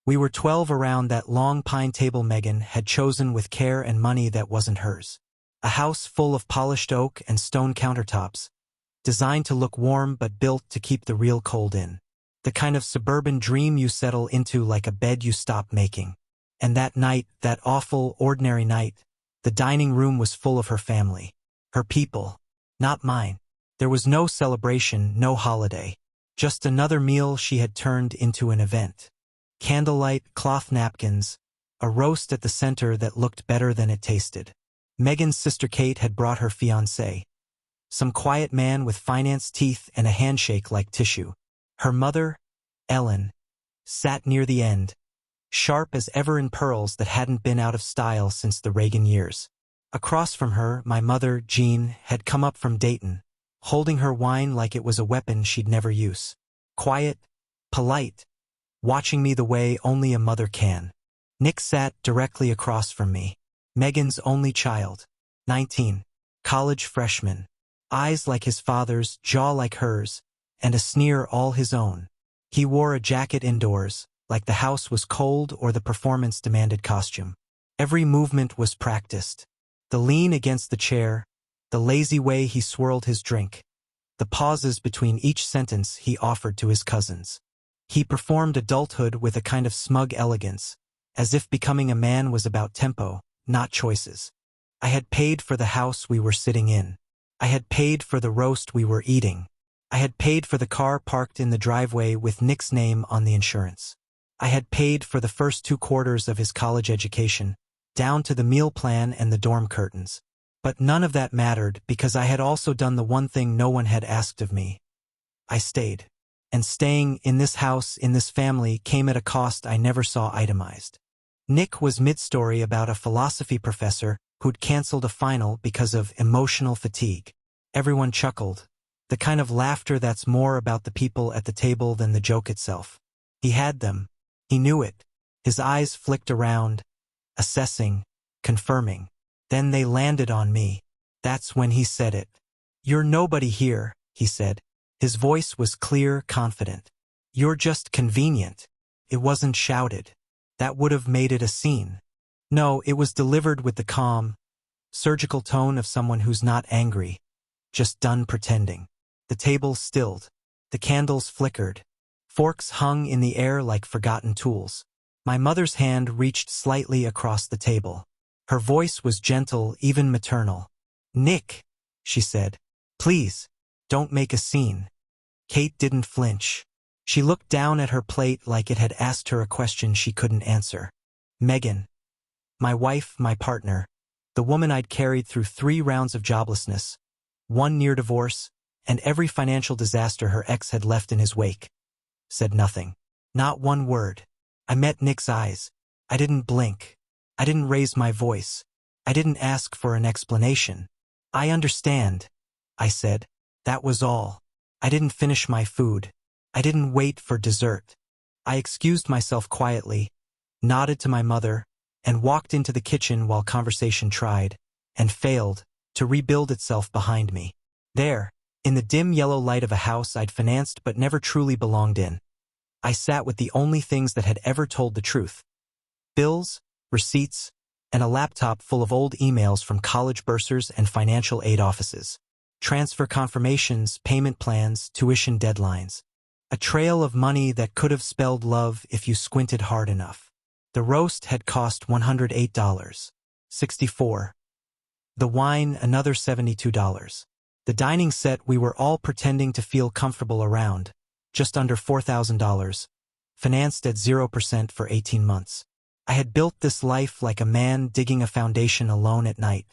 We were 12 around that long pine table Megan had chosen with care and money that wasn't hers. A house full of polished oak and stone countertops, designed to look warm but built to keep the real cold in. The kind of suburban dream you settle into like a bed you stop making. And that night, that awful, ordinary night, the dining room was full of her family. Her people. Not mine. There was no celebration, no holiday. Just another meal she had turned into an event. Candlelight, cloth napkins, a roast at the center that looked better than it tasted. Megan's sister Kate had brought her fiancé. Some quiet man with finance teeth and a handshake like tissue. Her mother, Ellen, sat near the end, sharp as ever in pearls that hadn't been out of style since the Reagan years. Across from her, my mother, Jean, had come up from Dayton, holding her wine like it was a weapon she'd never use. Quiet, polite, watching me the way only a mother can. Nick sat directly across from me. Megan's only child. 19. College freshman. Eyes like his father's, jaw like hers, and a sneer all his own. He wore a jacket indoors, like the house was cold or the performance demanded costume. Every movement was practiced. The lean against the chair, the lazy way he swirled his drink, the pauses between each sentence he offered to his cousins. He performed adulthood with a kind of smug elegance, as if becoming a man was about tempo, not choices. I had paid for the house we were sitting in. I had paid for the roast we were eating. I had paid for the car parked in the driveway with Nick's name on the insurance. I had paid for the first 2 quarters of his college education, down to the meal plan and the dorm curtains. But none of that mattered because I had also done the one thing no one had asked of me. I stayed. And staying in this house, in this family, came at a cost I never saw itemized. Nick was mid-story about a philosophy professor who'd canceled a final because of emotional fatigue. Everyone chuckled. The kind of laughter that's more about the people at the table than the joke itself. He had them. He knew it. His eyes flicked around, assessing, confirming. Then they landed on me. That's when he said it. "You're nobody here," he said. His voice was clear, confident. "You're just convenient." It wasn't shouted. That would have made it a scene. No, it was delivered with the calm, surgical tone of someone who's not angry, just done pretending. The table stilled. The candles flickered. Forks hung in the air like forgotten tools. My mother's hand reached slightly across the table. Her voice was gentle, even maternal. "Nick," she said, "please, don't make a scene." Kate didn't flinch. She looked down at her plate like it had asked her a question she couldn't answer. Megan. My wife, my partner, the woman I'd carried through 3 rounds of joblessness, 1 near divorce, and every financial disaster her ex had left in his wake, said nothing. Not one word. I met Nick's eyes. I didn't blink. I didn't raise my voice. I didn't ask for an explanation. "I understand," I said. That was all. I didn't finish my food. I didn't wait for dessert. I excused myself quietly, nodded to my mother, and walked into the kitchen while conversation tried, and failed, to rebuild itself behind me. There, in the dim yellow light of a house I'd financed but never truly belonged in, I sat with the only things that had ever told the truth. Bills, receipts, and a laptop full of old emails from college bursars and financial aid offices. Transfer confirmations, payment plans, tuition deadlines. A trail of money that could have spelled love if you squinted hard enough. The roast had cost $108. 64. The wine, another $72. The dining set we were all pretending to feel comfortable around, just under $4,000, financed at 0% for 18 months. I had built this life like a man digging a foundation alone at night.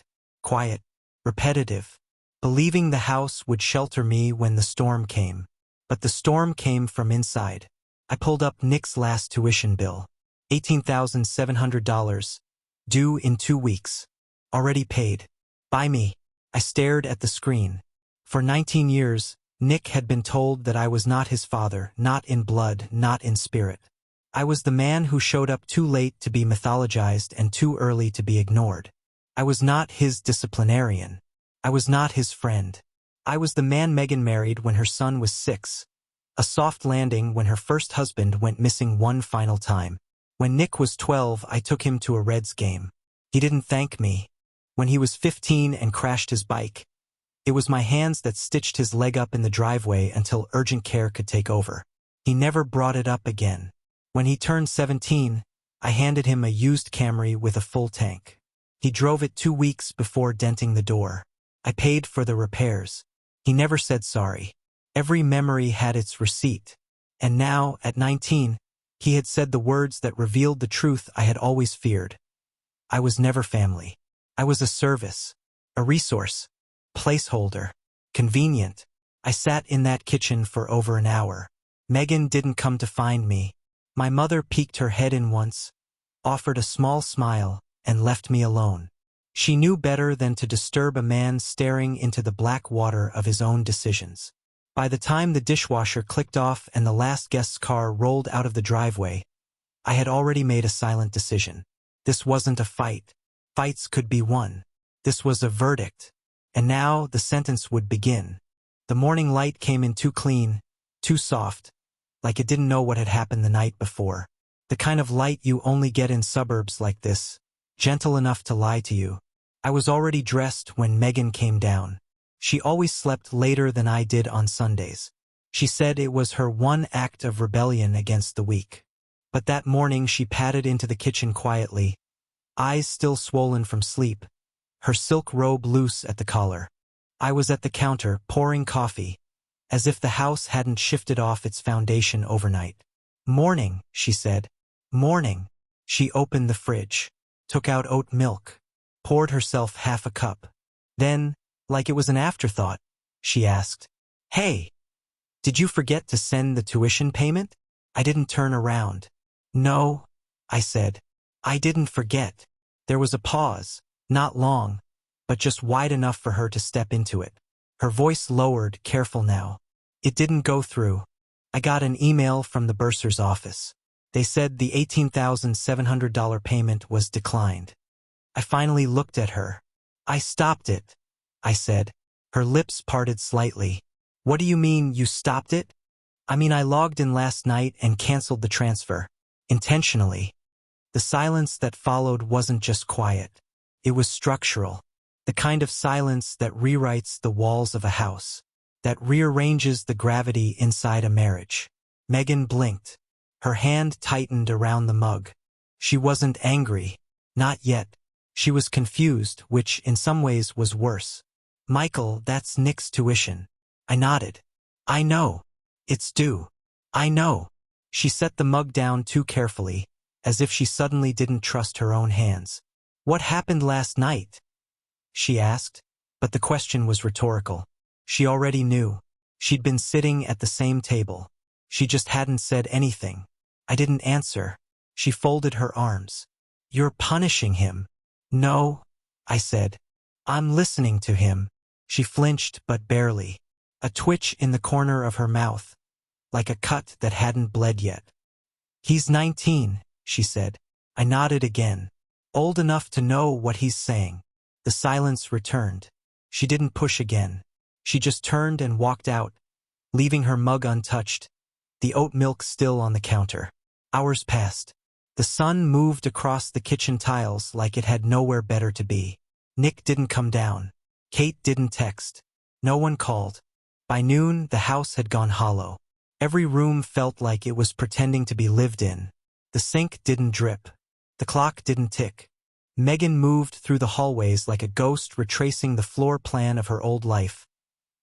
Quiet, repetitive, believing the house would shelter me when the storm came. But the storm came from inside. I pulled up Nick's last tuition bill. $18,700. Due in 2 weeks. Already paid. By me. I stared at the screen. For 19 years, Nick had been told that I was not his father, not in blood, not in spirit. I was the man who showed up too late to be mythologized and too early to be ignored. I was not his disciplinarian. I was not his friend. I was the man Megan married when her son was 6. A soft landing when her first husband went missing one final time. When Nick was 12, I took him to a Reds game. He didn't thank me. When he was 15 and crashed his bike, it was my hands that stitched his leg up in the driveway until urgent care could take over. He never brought it up again. When he turned 17, I handed him a used Camry with a full tank. He drove it 2 weeks before denting the door. I paid for the repairs. He never said sorry. Every memory had its receipt. And now, at 19, he had said the words that revealed the truth I had always feared. I was never family. I was a service, a resource, placeholder, convenient. I sat in that kitchen for over an hour. Megan didn't come to find me. My mother peeked her head in once, offered a small smile, and left me alone. She knew better than to disturb a man staring into the black water of his own decisions. By the time the dishwasher clicked off and the last guest's car rolled out of the driveway, I had already made a silent decision. This wasn't a fight. Fights could be won. This was a verdict. And now the sentence would begin. The morning light came in too clean, too soft, like it didn't know what had happened the night before. The kind of light you only get in suburbs like this, gentle enough to lie to you. I was already dressed when Megan came down. She always slept later than I did on Sundays. She said it was her one act of rebellion against the week. But that morning she padded into the kitchen quietly, eyes still swollen from sleep, her silk robe loose at the collar. I was at the counter, pouring coffee, as if the house hadn't shifted off its foundation overnight. "Morning," she said. "Morning." She opened the fridge, took out oat milk, poured herself half a cup. Then, like it was an afterthought, she asked, "Hey, did you forget to send the tuition payment?" I didn't turn around. "No," I said. "I didn't forget." There was a pause, not long, but just wide enough for her to step into it. Her voice lowered, careful now. "It didn't go through. I got an email from the bursar's office. They said the $18,700 payment was declined." I finally looked at her. "I stopped it," I said. Her lips parted slightly. "What do you mean you stopped it?" "I mean I logged in last night and canceled the transfer. Intentionally." The silence that followed wasn't just quiet. It was structural. The kind of silence that rewrites the walls of a house, that rearranges the gravity inside a marriage. Megan blinked. Her hand tightened around the mug. She wasn't angry. Not yet. She was confused, which in some ways was worse. "Michael, that's Nick's tuition." I nodded. "I know. It's due. I know." She set the mug down too carefully, as if she suddenly didn't trust her own hands. "What happened last night?" she asked, but the question was rhetorical. She already knew. She'd been sitting at the same table. She just hadn't said anything. I didn't answer. She folded her arms. "You're punishing him." "No," I said. "I'm listening to him." She flinched, but barely. A twitch in the corner of her mouth, like a cut that hadn't bled yet. "He's 19, she said. I nodded again. "Old enough to know what he's saying." The silence returned. She didn't push again. She just turned and walked out, leaving her mug untouched, the oat milk still on the counter. Hours passed. The sun moved across the kitchen tiles like it had nowhere better to be. Nick didn't come down. Kate didn't text. No one called. By noon, the house had gone hollow. Every room felt like it was pretending to be lived in. The sink didn't drip. The clock didn't tick. Megan moved through the hallways like a ghost retracing the floor plan of her old life,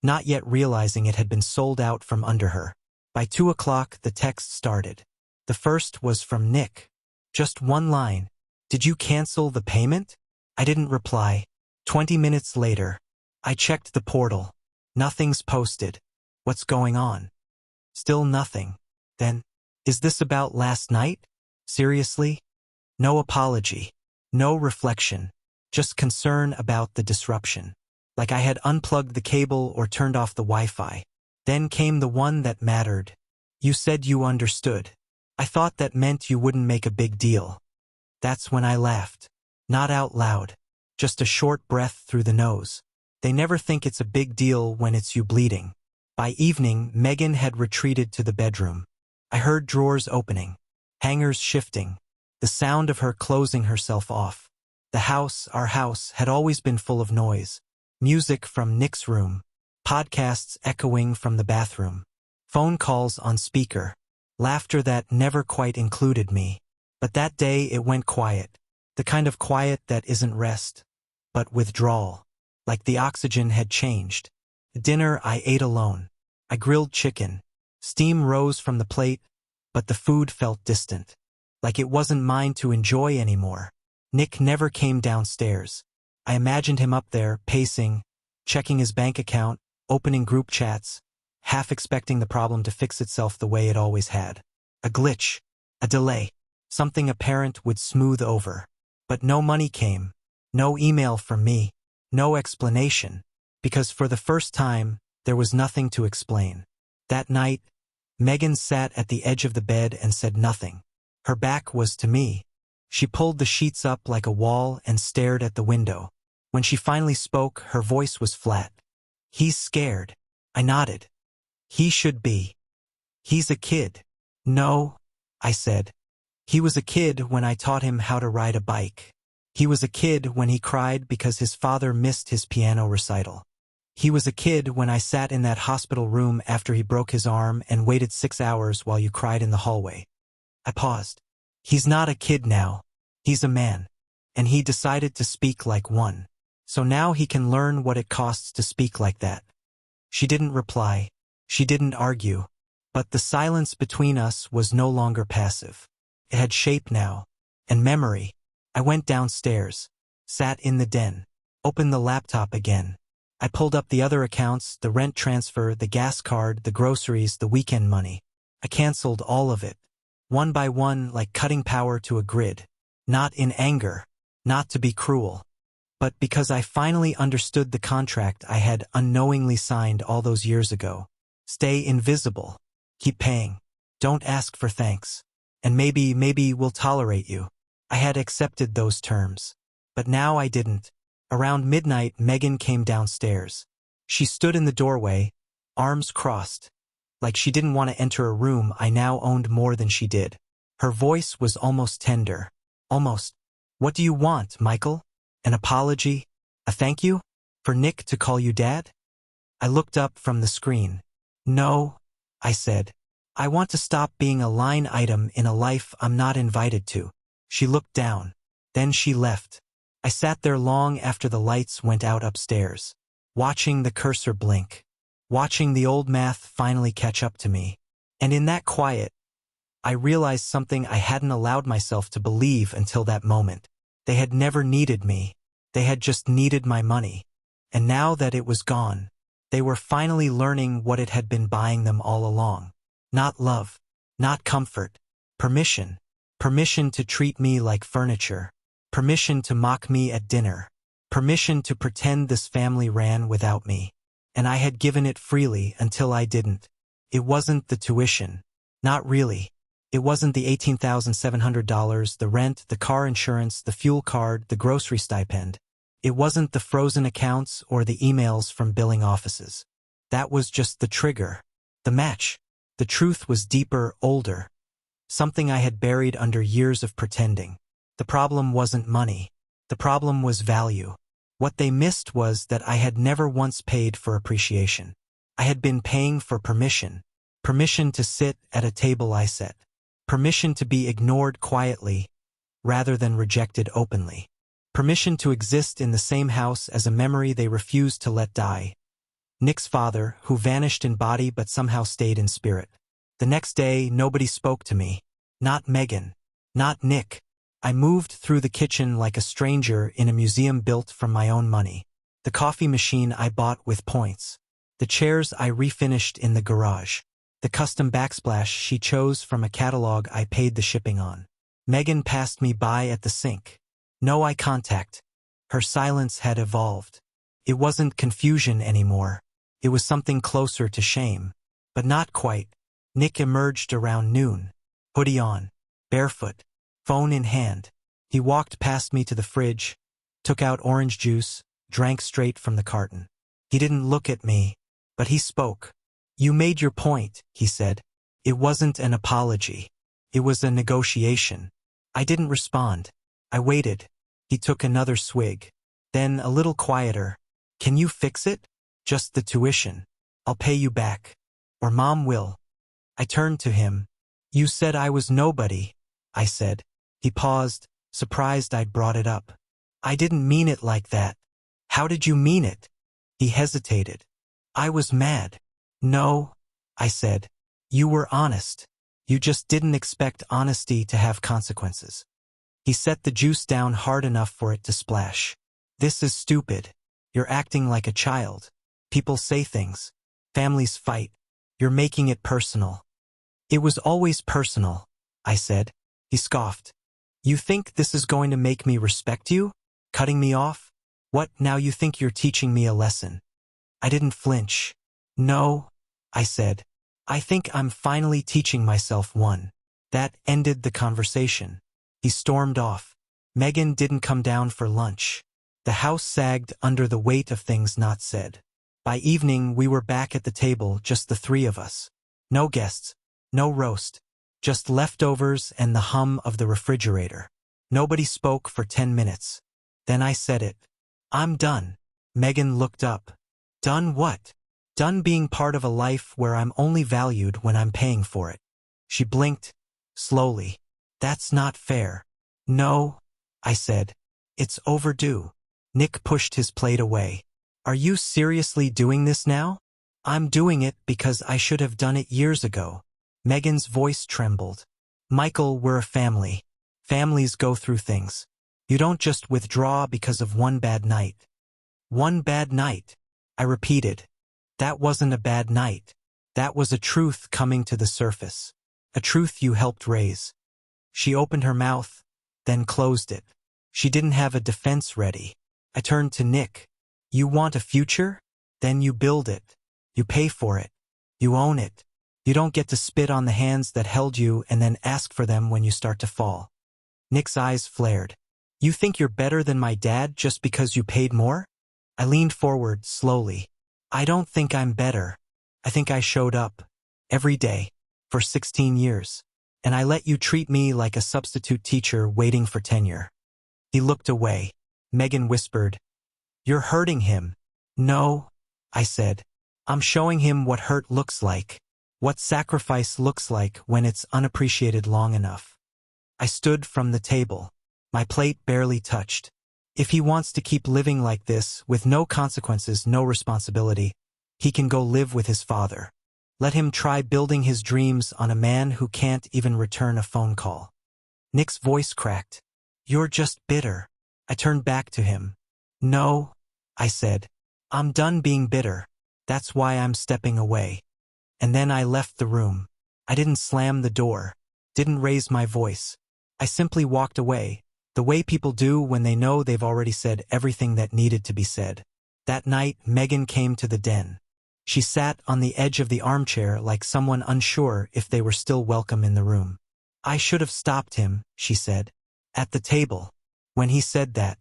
not yet realizing it had been sold out from under her. By 2 o'clock, the text started. The first was from Nick. Just one line. "Did you cancel the payment?" I didn't reply. 20 minutes later, I checked the portal. Nothing's posted. What's going on? Still nothing. Then, is this about last night? Seriously? No apology. No reflection. Just concern about the disruption. Like I had unplugged the cable or turned off the Wi-Fi. Then came the one that mattered. "You said you understood. I thought that meant you wouldn't make a big deal." That's when I laughed. Not out loud. Just a short breath through the nose. They never think it's a big deal when it's you bleeding. By evening, Megan had retreated to the bedroom. I heard drawers opening, hangers shifting, the sound of her closing herself off. The house, our house, had always been full of noise. Music from Nick's room, podcasts echoing from the bathroom, phone calls on speaker, laughter that never quite included me. But that day it went quiet, the kind of quiet that isn't rest, but withdrawal. Like the oxygen had changed. Dinner I ate alone. I grilled chicken. Steam rose from the plate, but the food felt distant. Like it wasn't mine to enjoy anymore. Nick never came downstairs. I imagined him up there, pacing, checking his bank account, opening group chats, half expecting the problem to fix itself the way it always had. A glitch, a delay, something apparent would smooth over. But no money came, no email from me, no explanation, because for the first time, there was nothing to explain. That night, Megan sat at the edge of the bed and said nothing. Her back was to me. She pulled the sheets up like a wall and stared at the window. When she finally spoke, her voice was flat. "He's scared." I nodded. "He should be. He's a kid." "No," I said. "He was a kid when I taught him how to ride a bike. He was a kid when he cried because his father missed his piano recital. He was a kid when I sat in that hospital room after he broke his arm and waited 6 hours while you cried in the hallway." I paused. "He's not a kid now. He's a man. And he decided to speak like one. So now he can learn what it costs to speak like that." She didn't reply. She didn't argue. But the silence between us was no longer passive. It had shape now. And memory. I went downstairs. Sat in the den. Opened the laptop again. I pulled up the other accounts, the rent transfer, the gas card, the groceries, the weekend money. I canceled all of it. One by one, like cutting power to a grid. Not in anger. Not to be cruel. But because I finally understood the contract I had unknowingly signed all those years ago. Stay invisible. Keep paying. Don't ask for thanks. And maybe we'll tolerate you. I had accepted those terms. But now I didn't. Around midnight, Megan came downstairs. She stood in the doorway, arms crossed. Like she didn't want to enter a room I now owned more than she did. Her voice was almost tender. Almost. "What do you want, Michael? An apology? A thank you? For Nick to call you Dad?" I looked up from the screen. "No," I said. "I want to stop being a line item in a life I'm not invited to." She looked down. Then she left. I sat there long after the lights went out upstairs, watching the cursor blink, watching the old math finally catch up to me. And in that quiet, I realized something I hadn't allowed myself to believe until that moment. They had never needed me. They had just needed my money. And now that it was gone, they were finally learning what it had been buying them all along. Not love. Not comfort. Permission. Permission to treat me like furniture. Permission to mock me at dinner. Permission to pretend this family ran without me. And I had given it freely until I didn't. It wasn't the tuition. Not really. It wasn't the $18,700, the rent, the car insurance, the fuel card, the grocery stipend. It wasn't the frozen accounts or the emails from billing offices. That was just the trigger. The match. The truth was deeper, older. Something I had buried under years of pretending. The problem wasn't money. The problem was value. What they missed was that I had never once paid for appreciation. I had been paying for permission. Permission to sit at a table I set. Permission to be ignored quietly, rather than rejected openly. Permission to exist in the same house as a memory they refused to let die. Nick's father, who vanished in body but somehow stayed in spirit. The next day, nobody spoke to me. Not Megan. Not Nick. I moved through the kitchen like a stranger in a museum built from my own money. The coffee machine I bought with points. The chairs I refinished in the garage. The custom backsplash she chose from a catalog I paid the shipping on. Megan passed me by at the sink. No eye contact. Her silence had evolved. It wasn't confusion anymore. It was something closer to shame. But not quite. Nick emerged around noon. Hoodie on. Barefoot. Phone in hand. He walked past me to the fridge, took out orange juice, drank straight from the carton. He didn't look at me, but he spoke. "You made your point," he said. "It wasn't an apology. It was a negotiation. I didn't respond. I waited. He took another swig. Then, a little quieter. Can you fix it? Just the tuition. I'll pay you back. Or Mom will. I turned to him. You said I was nobody, I said. He paused, surprised I'd brought it up. I didn't mean it like that. How did you mean it? He hesitated. I was mad. No, I said. You were honest. You just didn't expect honesty to have consequences. He set the juice down hard enough for it to splash. This is stupid. You're acting like a child. People say things. Families fight. You're making it personal. It was always personal, I said. He scoffed. You think this is going to make me respect you? Cutting me off? What, now you think you're teaching me a lesson? I didn't flinch. No, I said. I think I'm finally teaching myself one. That ended the conversation. He stormed off. Megan didn't come down for lunch. The house sagged under the weight of things not said. By evening, we were back at the table, just the three of us. No guests, no roast, just leftovers and the hum of the refrigerator. Nobody spoke for 10 minutes. Then I said it. I'm done. Megan looked up. Done what? Done being part of a life where I'm only valued when I'm paying for it. She blinked, slowly. That's not fair. No, I said. It's overdue. Nick pushed his plate away. Are you seriously doing this now? I'm doing it because I should have done it years ago. Megan's voice trembled. Michael, we're a family. Families go through things. You don't just withdraw because of one bad night. One bad night, I repeated. That wasn't a bad night. That was a truth coming to the surface. A truth you helped raise. She opened her mouth, then closed it. She didn't have a defense ready. I turned to Nick. You want a future? Then you build it. You pay for it. You own it. You don't get to spit on the hands that held you and then ask for them when you start to fall. Nick's eyes flared. You think you're better than my dad just because you paid more? I leaned forward slowly. I don't think I'm better. I think I showed up. Every day. For 16 years. And I let you treat me like a substitute teacher waiting for tenure. He looked away. Megan whispered, You're hurting him. No, I said. I'm showing him what hurt looks like. What sacrifice looks like when it's unappreciated long enough. I stood from the table. My plate barely touched. If he wants to keep living like this, with no consequences, no responsibility, he can go live with his father. Let him try building his dreams on a man who can't even return a phone call. Nick's voice cracked. You're just bitter. I turned back to him. No, I said. I'm done being bitter. That's why I'm stepping away. And then I left the room. I didn't slam the door. Didn't raise my voice. I simply walked away, the way people do when they know they've already said everything that needed to be said. That night, Megan came to the den. She sat on the edge of the armchair like someone unsure if they were still welcome in the room. I should have stopped him, she said. At the table. When he said that.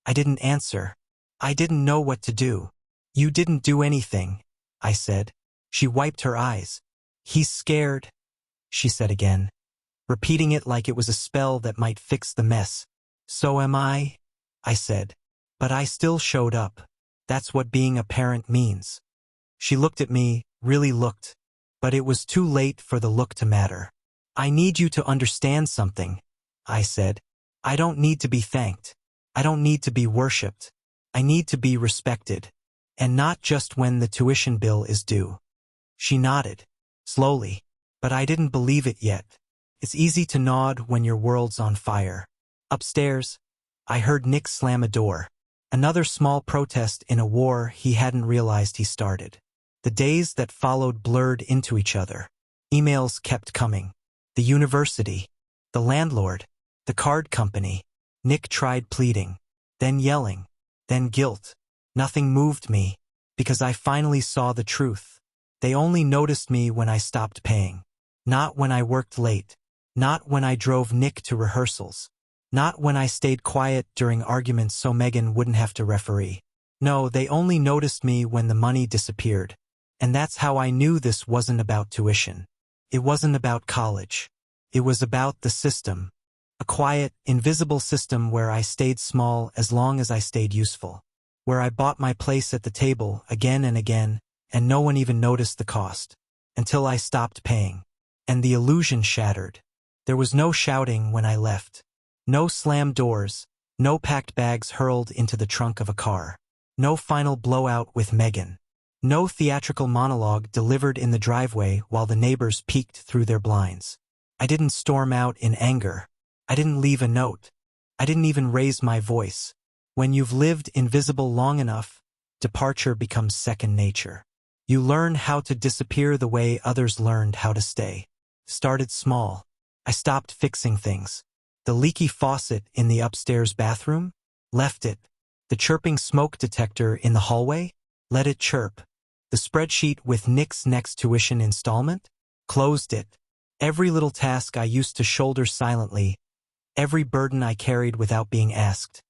I didn't answer. I didn't know what to do. You didn't do anything, I said. She wiped her eyes. He's scared, she said again, repeating it like it was a spell that might fix the mess. So am I said. But I still showed up. That's what being a parent means. She looked at me, really looked. But it was too late for the look to matter. I need you to understand something, I said. I don't need to be thanked. I don't need to be worshipped. I need to be respected. And not just when the tuition bill is due. She nodded, slowly, but I didn't believe it yet. It's easy to nod when your world's on fire. Upstairs, I heard Nick slam a door. Another small protest in a war he hadn't realized he started. The days that followed blurred into each other. Emails kept coming. The university, the landlord, the card company. Nick tried pleading, then yelling, then guilt. Nothing moved me, because I finally saw the truth. They only noticed me when I stopped paying. Not when I worked late. Not when I drove Nick to rehearsals. Not when I stayed quiet during arguments so Megan wouldn't have to referee. No, they only noticed me when the money disappeared. And that's how I knew this wasn't about tuition. It wasn't about college. It was about the system. A quiet, invisible system where I stayed small as long as I stayed useful. Where I bought my place at the table again and again, and no one even noticed the cost. Until I stopped paying. And the illusion shattered. There was no shouting when I left. No slammed doors. No packed bags hurled into the trunk of a car. No final blowout with Megan. No theatrical monologue delivered in the driveway while the neighbors peeked through their blinds. I didn't storm out in anger. I didn't leave a note. I didn't even raise my voice. When you've lived invisible long enough, departure becomes second nature. You learn how to disappear the way others learned how to stay. Started small. I stopped fixing things. The leaky faucet in the upstairs bathroom? Left it. The chirping smoke detector in the hallway? Let it chirp. The spreadsheet with Nick's next tuition installment? Closed it. Every little task I used to shoulder silently, every burden I carried without being asked.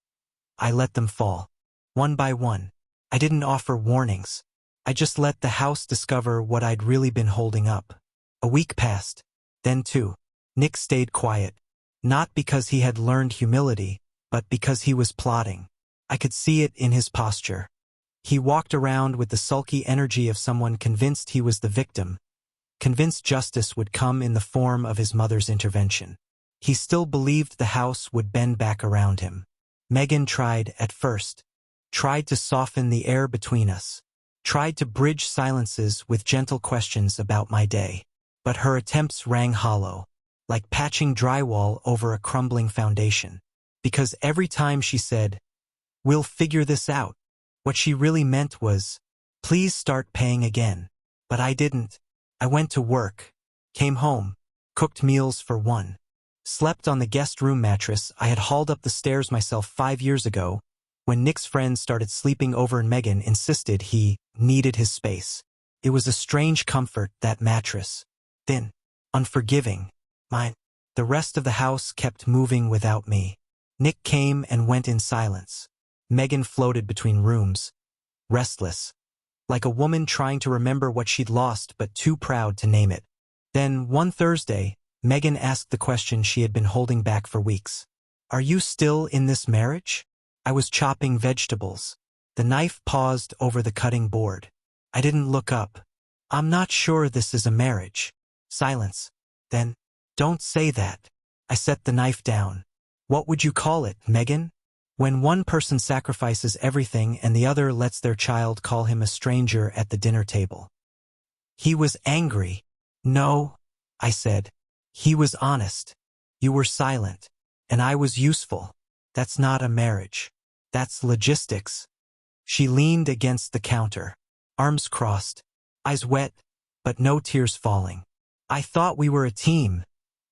I let them fall. One by one. I didn't offer warnings. I just let the house discover what I'd really been holding up. A week passed. Then two. Nick stayed quiet. Not because he had learned humility, but because he was plotting. I could see it in his posture. He walked around with the sulky energy of someone convinced he was the victim, convinced justice would come in the form of his mother's intervention. He still believed the house would bend back around him. Megan tried at first. Tried to soften the air between us. Tried to bridge silences with gentle questions about my day. But her attempts rang hollow, like patching drywall over a crumbling foundation. Because every time she said, "We'll figure this out," what she really meant was, "Please start paying again." But I didn't. I went to work, came home, cooked meals for one, slept on the guest room mattress I had hauled up the stairs myself 5 years ago, when Nick's friends started sleeping over and Megan insisted he needed his space. It was a strange comfort, that mattress. Thin, unforgiving, mine. The rest of the house kept moving without me. Nick came and went in silence. Megan floated between rooms, restless, like a woman trying to remember what she'd lost but too proud to name it. Then, one Thursday, Megan asked the question she had been holding back for weeks. "Are you still in this marriage?" I was chopping vegetables. The knife paused over the cutting board. I didn't look up. "I'm not sure this is a marriage." Silence. Then, "Don't say that." I set the knife down. "What would you call it, Megan? When one person sacrifices everything and the other lets their child call him a stranger at the dinner table." He was angry. "No," I said. "He was honest. You were silent. And I was useful. That's not a marriage. That's logistics." She leaned against the counter, arms crossed, eyes wet, but no tears falling. "I thought we were a team,"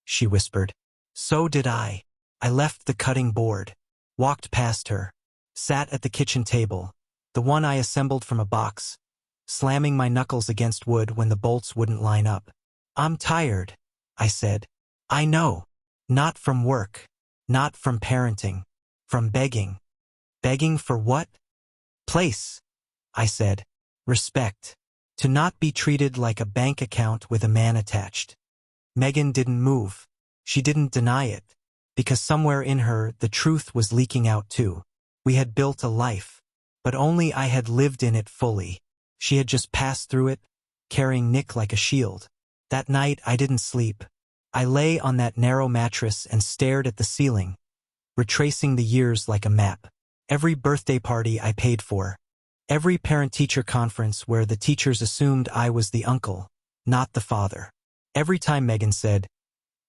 she whispered. "So did I." I left the cutting board, walked past her, sat at the kitchen table, the one I assembled from a box, slamming my knuckles against wood when the bolts wouldn't line up. "I'm tired," I said. "I know. Not from work. Not from parenting. From begging." "Begging for what?" "Place," I said. "Respect. To not be treated like a bank account with a man attached." Megan didn't move. She didn't deny it. Because somewhere in her, the truth was leaking out too. We had built a life. But only I had lived in it fully. She had just passed through it, carrying Nick like a shield. That night I didn't sleep. I lay on that narrow mattress and stared at the ceiling, retracing the years like a map. Every birthday party I paid for. Every parent-teacher conference where the teachers assumed I was the uncle, not the father. Every time Megan said,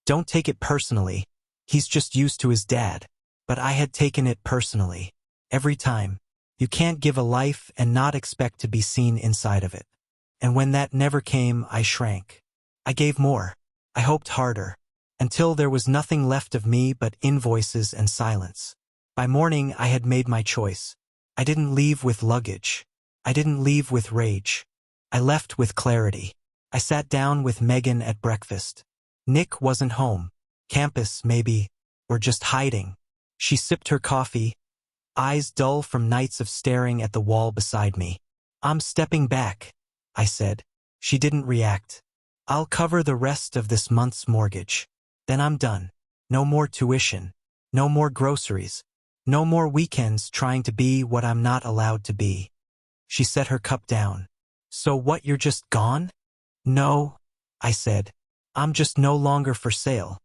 "Don't take it personally. He's just used to his dad." But I had taken it personally. Every time. You can't give a life and not expect to be seen inside of it. And when that never came, I shrank. I gave more. I hoped harder. Until there was nothing left of me but invoices and silence. By morning, I had made my choice. I didn't leave with luggage. I didn't leave with rage. I left with clarity. I sat down with Megan at breakfast. Nick wasn't home. Campus, maybe, or just hiding. She sipped her coffee, eyes dull from nights of staring at the wall beside me. "I'm stepping back," I said. She didn't react. "I'll cover the rest of this month's mortgage. Then I'm done." No more tuition. No more groceries. No more weekends trying to be what I'm not allowed to be. She set her cup down. So what, you're just gone? No, I said. I'm just no longer for sale.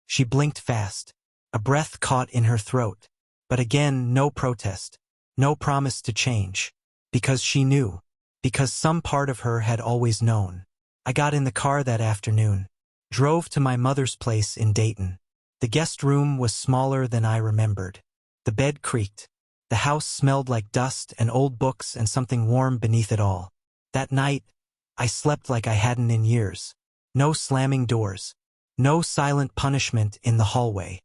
She blinked fast. A breath caught in her throat. But again, no protest. No promise to change. Because she knew. Because some part of her had always known. I got in the car that afternoon. Drove to my mother's place in Dayton. The guest room was smaller than I remembered. The bed creaked. The house smelled like dust and old books and something warm beneath it all. That night, I slept like I hadn't in years. No slamming doors. No silent punishment in the hallway.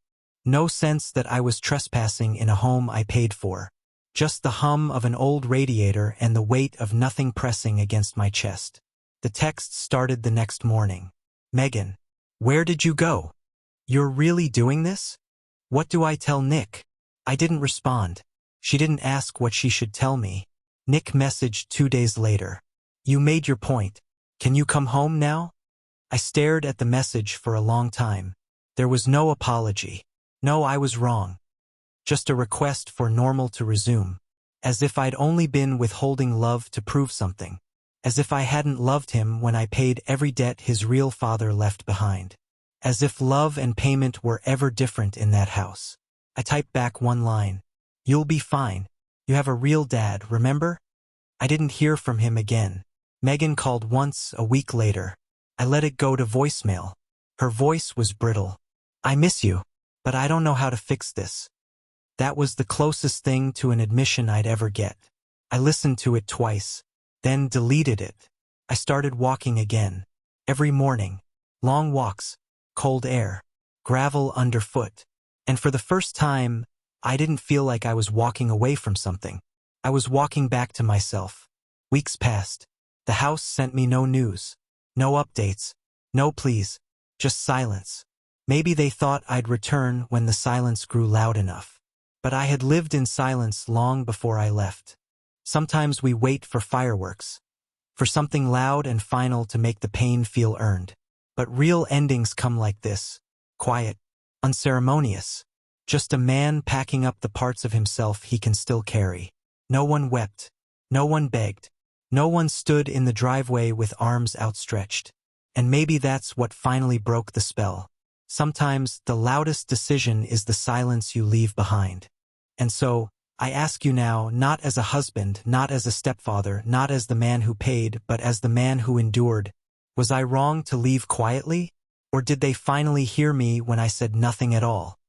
No sense that I was trespassing in a home I paid for. Just the hum of an old radiator and the weight of nothing pressing against my chest. The text started the next morning. Megan, where did you go? You're really doing this? What do I tell Nick? I didn't respond. She didn't ask what she should tell me. Nick messaged 2 days later. You made your point. Can you come home now? I stared at the message for a long time. There was no apology. No, I was wrong. Just a request for normal to resume. As if I'd only been withholding love to prove something. As if I hadn't loved him when I paid every debt his real father left behind. As if love and payment were ever different in that house. I typed back one line. You'll be fine. You have a real dad, remember? I didn't hear from him again. Megan called once a week later. I let it go to voicemail. Her voice was brittle. I miss you, but I don't know how to fix this. That was the closest thing to an admission I'd ever get. I listened to it twice, then deleted it. I started walking again. Every morning. Long walks, cold air, gravel underfoot. And for the first time, I didn't feel like I was walking away from something. I was walking back to myself. Weeks passed. The house sent me no news. No updates. No pleas. Just silence. Maybe they thought I'd return when the silence grew loud enough. But I had lived in silence long before I left. Sometimes we wait for fireworks. For something loud and final to make the pain feel earned. But real endings come like this. Quiet. Unceremonious. Just a man packing up the parts of himself he can still carry. No one wept. No one begged. No one stood in the driveway with arms outstretched. And maybe that's what finally broke the spell. Sometimes the loudest decision is the silence you leave behind. And so, I ask you now, not as a husband, not as a stepfather, not as the man who paid, but as the man who endured. Was I wrong to leave quietly? Or did they finally hear me when I said nothing at all?